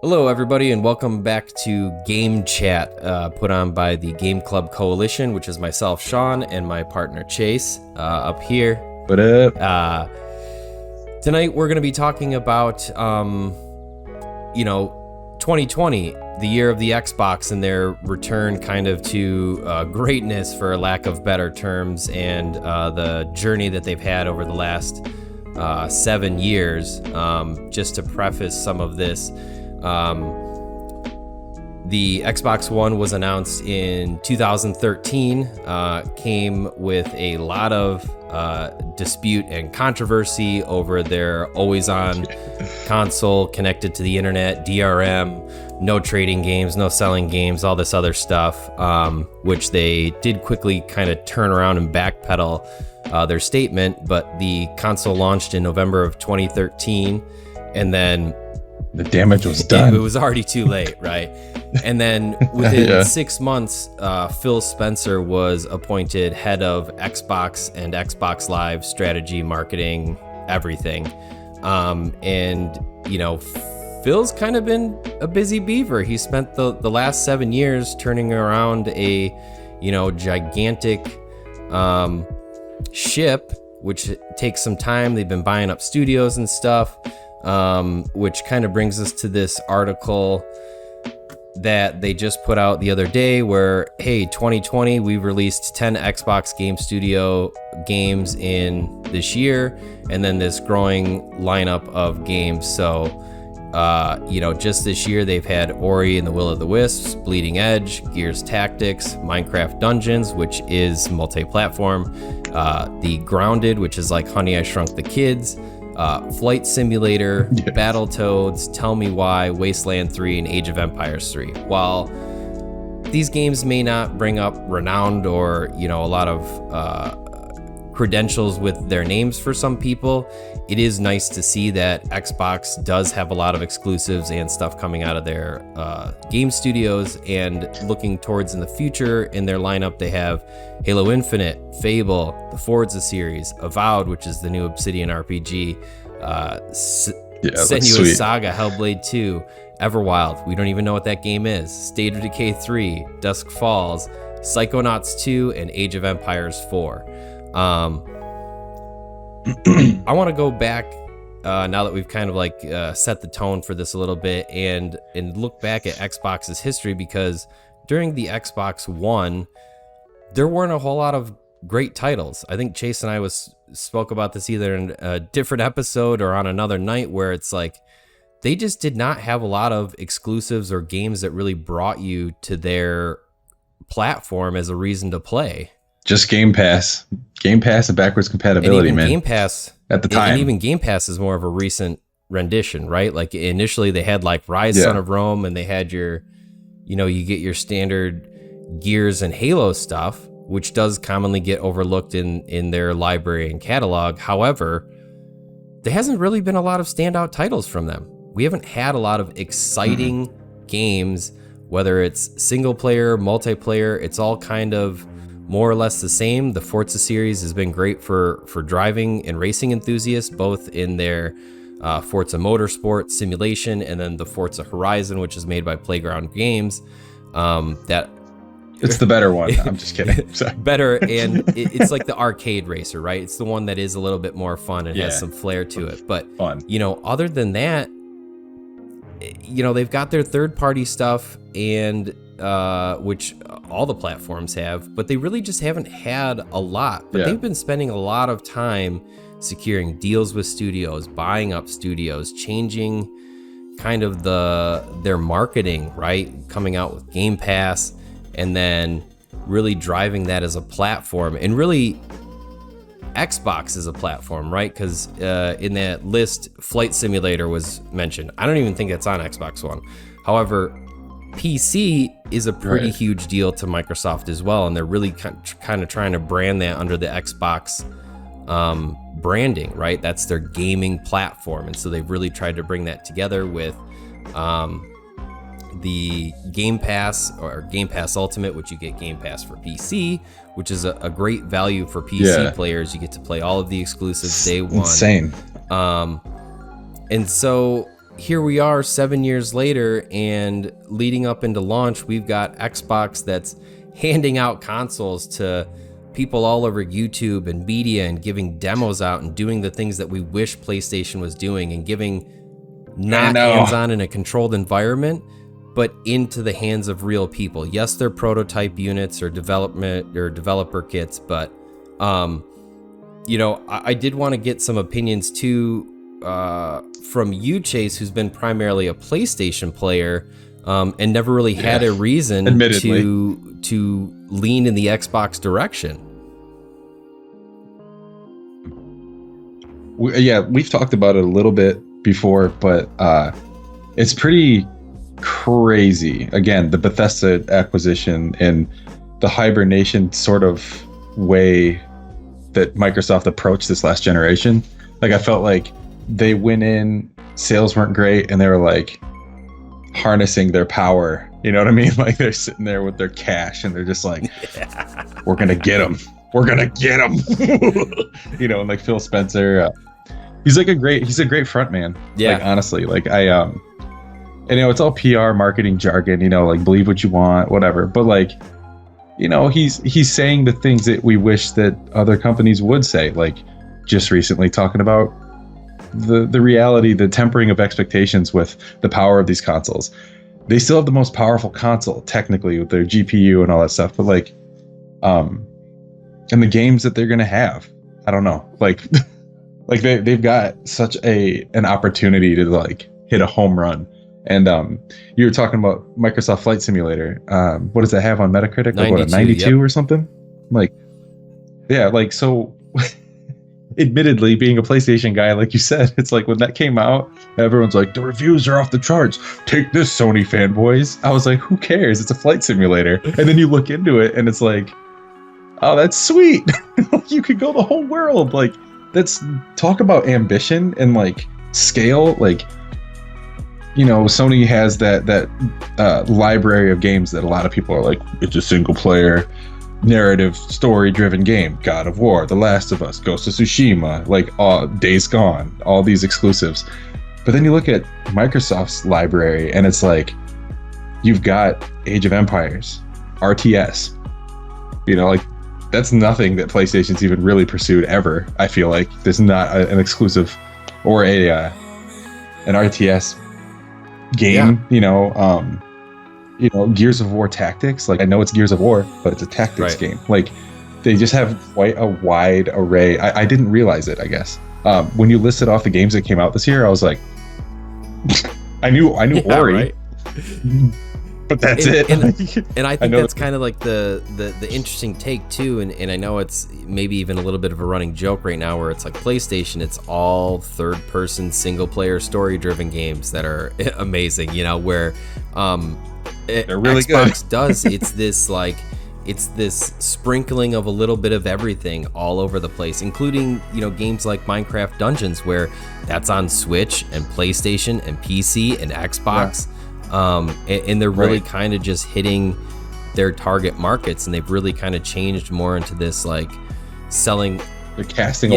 Hello, everybody, and welcome back to Game Chat, put on by the Game Club Coalition, which is myself, Sean, and my partner, Chase, up here. What up? Tonight, we're going to be talking about, 2020, the year of the Xbox, and their return kind of to greatness, for lack of better terms, and the journey that they've had over the last 7 years. Just to preface some of this, the Xbox One was announced in 2013, came with a lot of dispute and controversy over their always-on console connected to the internet, DRM, no trading games, no selling games, all this other stuff, which they did quickly kind of turn around and backpedal their statement. But the console launched in November of 2013, and then the damage was done. It was already too late, right? And then within 6 months, Phil Spencer was appointed head of Xbox and Xbox Live strategy, marketing, everything. Phil's kind of been a busy beaver. He spent the last 7 years turning around a, gigantic ship, which takes some time. They've been buying up studios and stuff. Which kind of brings us to this article that they just put out the other day where, hey, 2020, we've released 10 Xbox Game Studio games in this year, and then this growing lineup of games. So, just this year, they've had Ori and the Will of the Wisps, Bleeding Edge, Gears Tactics, Minecraft Dungeons, which is multi-platform, the Grounded, which is like Honey, I Shrunk the Kids, Flight Simulator, yes. Battletoads, Tell Me Why, Wasteland 3, and Age of Empires 3. While these games may not bring up renowned or, a lot of credentials with their names for some people, it is nice to see that Xbox does have a lot of exclusives and stuff coming out of their game studios. And looking towards in the future, in their lineup, they have Halo Infinite, Fable, the Forza series, Avowed, which is the new Obsidian RPG, Senua's Saga, Hellblade 2, Everwild, we don't even know what that game is, State of Decay 3, Dusk Falls, Psychonauts 2, and Age of Empires 4. I want to go back now that we've kind of set the tone for this a little bit and look back at Xbox's history, because during the Xbox One, there weren't a whole lot of great titles. I think Chase and I spoke about this either in a different episode or on another night, where it's like they just did not have a lot of exclusives or games that really brought you to their platform as a reason to play. Just Game Pass and backwards compatibility, man. Game Pass at the time, and even Game Pass is more of a recent rendition, right? Like initially they had like Rise, Son of Rome, and they had your, you get your standard Gears and Halo stuff, which does commonly get overlooked in their library and catalog. However, there hasn't really been a lot of standout titles from them. We haven't had a lot of exciting games, whether it's single player, multiplayer. It's all kind of more or less the same. The Forza series has been great for driving and racing enthusiasts, both in their Forza Motorsport simulation, and then the Forza Horizon, which is made by Playground Games. It's the better one. I'm just kidding. Sorry. Better, and it's like the arcade racer, right? It's the one that is a little bit more fun and has some flair to it. But fun. Other than that, they've got their third-party stuff, and which all the platforms have, but they really just haven't had a lot. But they've been spending a lot of time securing deals with studios, buying up studios, changing kind of their marketing, right? Coming out with Game Pass, and then really driving that as a platform, and really Xbox as a platform, right? Because in that list, Flight Simulator was mentioned. I don't even think it's on Xbox One. However, PC is a pretty huge deal to Microsoft as well, and they're really kind of trying to brand that under the Xbox branding, right? That's their gaming platform, and so they've really tried to bring that together with the Game Pass or Game Pass Ultimate, which you get Game Pass for PC, which is a great value for PC players. You get to play all of the exclusives day one. Insane. And so here we are 7 years later, and leading up into launch, we've got Xbox that's handing out consoles to people all over YouTube and media and giving demos out and doing the things that we wish PlayStation was doing, and giving not hands-on in a controlled environment, but into the hands of real people. Yes, they're prototype units or development or developer kits, but I did want to get some opinions too from you, Chase, who's been primarily a PlayStation player and never really had a reason to lean in the Xbox direction. We've talked about it a little bit before, but it's pretty crazy. Again, the Bethesda acquisition and the hibernation sort of way that Microsoft approached this last generation. Like, I felt like they went in, sales weren't great, and they were like harnessing their power. You know what I mean? Like, they're sitting there with their cash and they're just like, we're going to get them. We're going to get them. And like Phil Spencer, he's a great front man. Yeah. Like, honestly, like it's all PR marketing jargon, like believe what you want, whatever. But like, he's saying the things that we wish that other companies would say, like just recently talking about the reality, the tempering of expectations with the power of these consoles. They still have the most powerful console technically with their GPU and all that stuff, but like, and the games that they're going to have, I don't know, like, like they've got such an opportunity to like hit a home run. And you were talking about Microsoft Flight Simulator. What does that have on Metacritic? 92, like, what, a 92 or something? Like, yeah, like, so admittedly, being a PlayStation guy, like you said, it's like when that came out, everyone's like, the reviews are off the charts. Take this, Sony fanboys. I was like, who cares? It's a flight simulator. And then you look into it and it's like, oh, that's sweet. You could go the whole world. Like, let's talk about ambition and like scale. Like, Sony has that library of games that a lot of people are like, it's a single player narrative story driven game. God of War, The Last of Us, Ghost of Tsushima, like Days Gone, all these exclusives. But then you look at Microsoft's library and it's like, you've got Age of Empires, RTS, like that's nothing that PlayStation's even really pursued ever. I feel like there's not an exclusive or an RTS game, Gears of War Tactics. Like, I know it's Gears of War, but it's a tactics game. Like, they just have quite a wide array. I didn't realize it, I guess. When you listed off the games that came out this year, I was like, I knew Ori, right? But that's it. And I think that's kind of like the interesting take too. And I know it's maybe even a little bit of a running joke right now, where it's like PlayStation, it's all third person single player story driven games that are amazing, where they're really Xbox good. does. It's this sprinkling of a little bit of everything all over the place, including, games like Minecraft Dungeons, where that's on Switch and PlayStation and PC and Xbox. Yeah. And they're really kind of just hitting their target markets, and they've really kind of changed more into this like selling. They're casting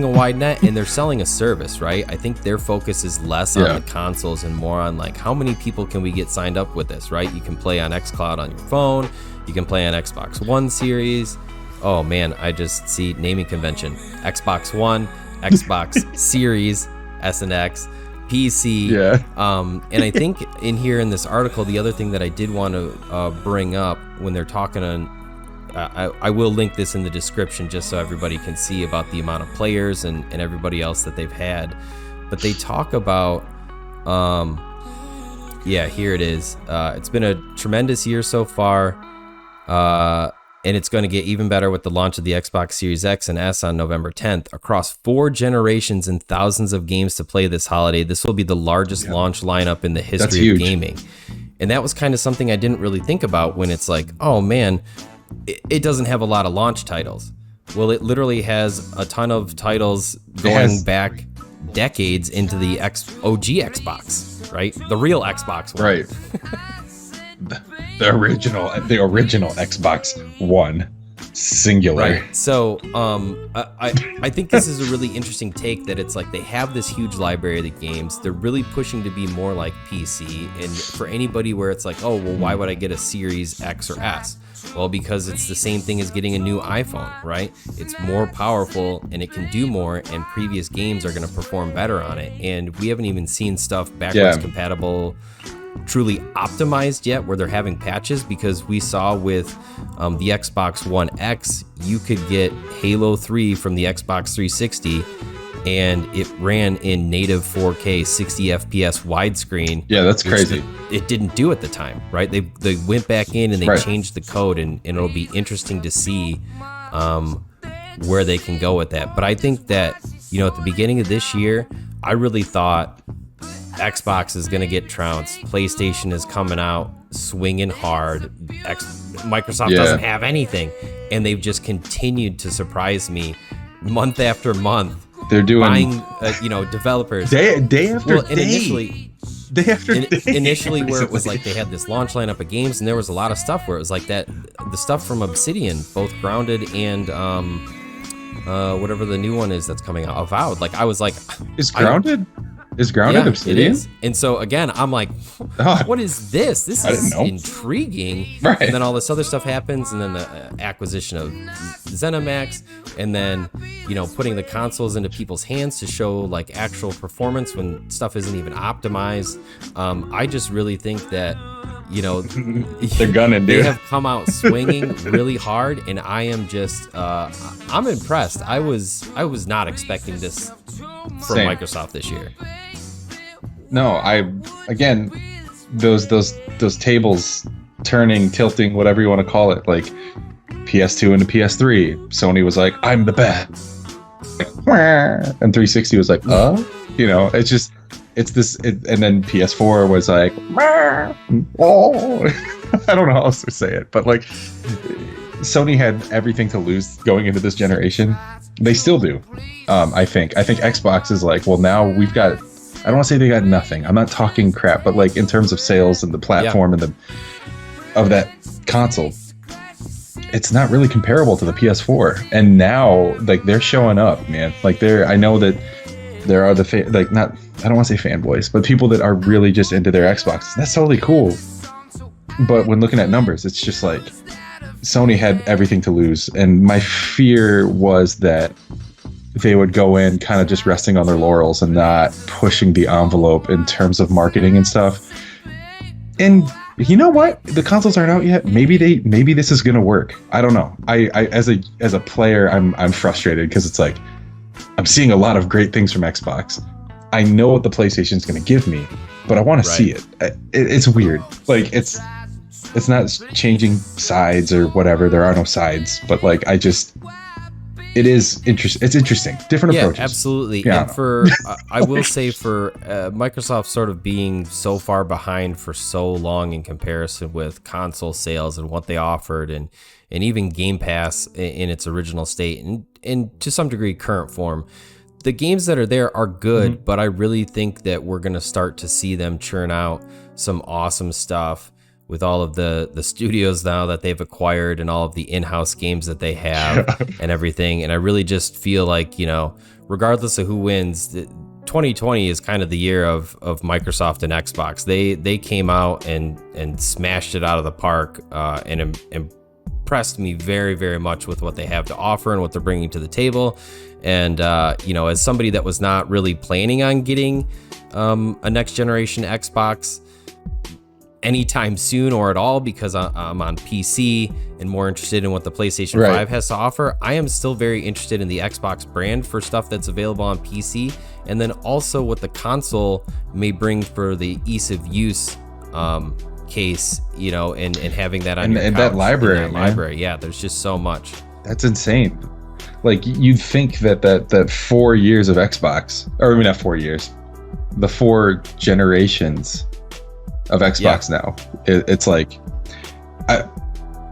a wide net, and they're selling a service, right? I think their focus is less on the consoles and more on like, how many people can we get signed up with this, right? You can play on xCloud on your phone, you can play on Xbox One Series. Oh man, I just see naming convention: Xbox One, Xbox Series, S and X. PC. And I think in here in this article, the other thing that I did want to bring up when they're talking on, I will link this in the description just so everybody can see about the amount of players and everybody else that they've had. But they talk about, here it is. It's been a tremendous year so far. And it's going to get even better with the launch of the Xbox Series X and S on November 10th. Across 4 generations and thousands of games to play this holiday, this will be the largest launch lineup in the history of gaming. And that was kind of something I didn't really think about when it's like, oh man, it doesn't have a lot of launch titles. Well, it literally has a ton of titles going back decades into the OG Xbox, right? The real Xbox one. Right. The original Xbox One. Singular. Right. So I think this is a really interesting take, that it's like they have this huge library of the games. They're really pushing to be more like PC. And for anybody where it's like, oh, well, why would I get a Series X or S? Well, because it's the same thing as getting a new iPhone, right? It's more powerful and it can do more, and previous games are going to perform better on it. And we haven't even seen stuff backwards compatible, truly optimized yet, where they're having patches, because we saw with the Xbox One X, you could get Halo 3 from the Xbox 360 and it ran in native 4K 60 FPS widescreen. Yeah, that's crazy. It didn't do at the time, right? They went back in and they changed the code, and it'll be interesting to see where they can go with that. But I think that, you know, at the beginning of this year, I really thought Xbox is going to get trounced. PlayStation is coming out swinging hard. Microsoft doesn't have anything, and they've just continued to surprise me month after month. They're doing buying, developers day after day. Initially, where it was like they had this launch lineup of games, and there was a lot of stuff where it was like that. The stuff from Obsidian, both Grounded and whatever the new one is that's coming out, Avowed. Like I was like, is Grounded Obsidian? It is. And so again, I'm like, what is this? This is intriguing. Right. And then all this other stuff happens, and then the acquisition of ZeniMax, and then, you know, putting the consoles into people's hands to show like actual performance when stuff isn't even optimized. I just really think that, you know, they're gonna do. They have come out swinging really hard, and I am just, I'm impressed. I was not expecting this from Microsoft this year. No, again, those tables turning, tilting, whatever you want to call it, like PS2 into PS3. Sony was like, I'm the best. And 360 was like, you know, it's just, it's this, and then PS4 was like, I don't know how else to say it, but like, Sony had everything to lose going into this generation. They still do. I think Xbox is like, well, now we've got, I don't want to say they got nothing. I'm not talking crap, but like in terms of sales and the platform and of that console, it's not really comparable to the PS4. And now, like, they're showing up, man. Like, I know that there are I don't want to say fanboys, but people that are really just into their Xbox. That's totally cool. But when looking at numbers, it's just like Sony had everything to lose. And my fear was that they would go in kind of just resting on their laurels and not pushing the envelope in terms of marketing and stuff. And you know what? The consoles aren't out yet. Maybe this is gonna work. I don't know. I as a player, I'm frustrated because it's like I'm seeing a lot of great things from Xbox. I know what the PlayStation's gonna give me, but I want to see it. It's weird. Like it's not changing sides or whatever. There are no sides, but like it is interesting. It's interesting. Different approaches. Absolutely. Yeah, and for I will say for Microsoft sort of being so far behind for so long in comparison with console sales and what they offered, and even Game Pass in its original state, and to some degree current form, the games that are there are good, but I really think that we're going to start to see them churn out some awesome stuff with all of the studios now that they've acquired and all of the in-house games that they have and everything. And I really just feel like, you know, regardless of who wins, 2020 is kind of the year of Microsoft and Xbox. They came out and smashed it out of the park and impressed me very, very much with what they have to offer and what they're bringing to the table. And, you know, as somebody that was not really planning on getting a next generation Xbox anytime soon or at all, because I'm on PC and more interested in what the PlayStation 5 has to offer, I am still very interested in the Xbox brand for stuff that's available on PC, and then also what the console may bring for the ease of use case, you know, and having that on your couch, that library, yeah, there's just so much. That's insane. Like, you'd think that 4 years of Xbox, or maybe not 4 years, the 4 generations of Xbox now, it's like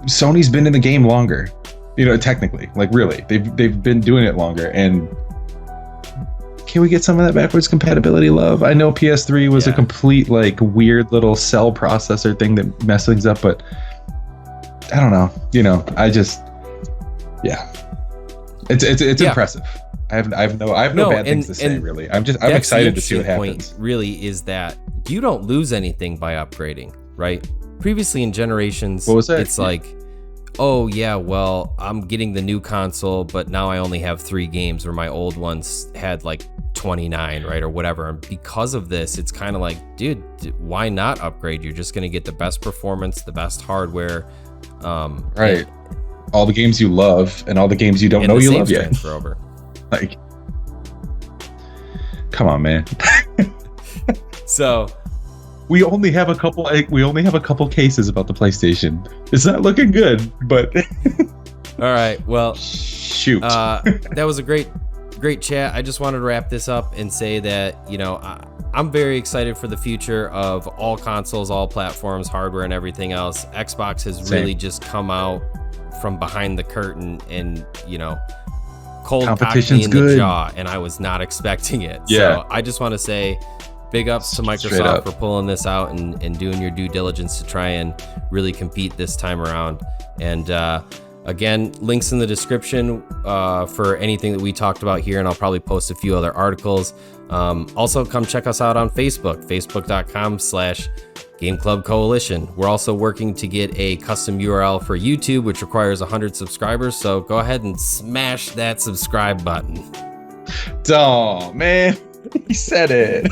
Sony's been in the game longer, you know, technically, like really they've been doing it longer. And can we get some of that backwards compatibility love? I know PS3 was a complete like weird little cell processor thing that messed things up, but I don't know, you know, Yeah, it's Yeah. impressive. I have no bad things to say, really. I'm that's excited the to see what interesting happens. point really is that you don't lose anything by upgrading, right? Previously in generations, What was that? it's like, oh yeah, well, I'm getting the new console, but now I only have 3 games, where my old ones had like 29, right, or whatever. And because of this, it's kind of like, dude, why not upgrade? You're just gonna get the best performance, the best hardware, Right. All the games you love and all the games you don't and know the you saves love yet. transfer over. Like, come on, man. So We only have a couple cases about the PlayStation. It's not looking good, but all right, well, shoot. that was a great chat. I just wanted to wrap this up and say that, you know, I'm very excited for the future of all consoles, all platforms, hardware, and everything else. Xbox has Same. really just come out from behind the curtain and, you know, cold cocked me Competition's in the good. jaw, and I was not expecting it. Yeah. So I just want to say big ups to Straight Microsoft up. for pulling this out and doing your due diligence to try and really compete this time around. And again, links in the description for anything that we talked about here, and I'll probably post a few other articles. Also, come check us out on Facebook, facebook.com/Game Club Coalition. We're also working to get a custom URL for YouTube, which requires 100 subscribers. So go ahead and smash that subscribe button. Oh, man. He said it.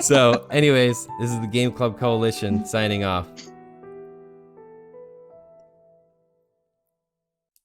So anyways, this is the Game Club Coalition signing off.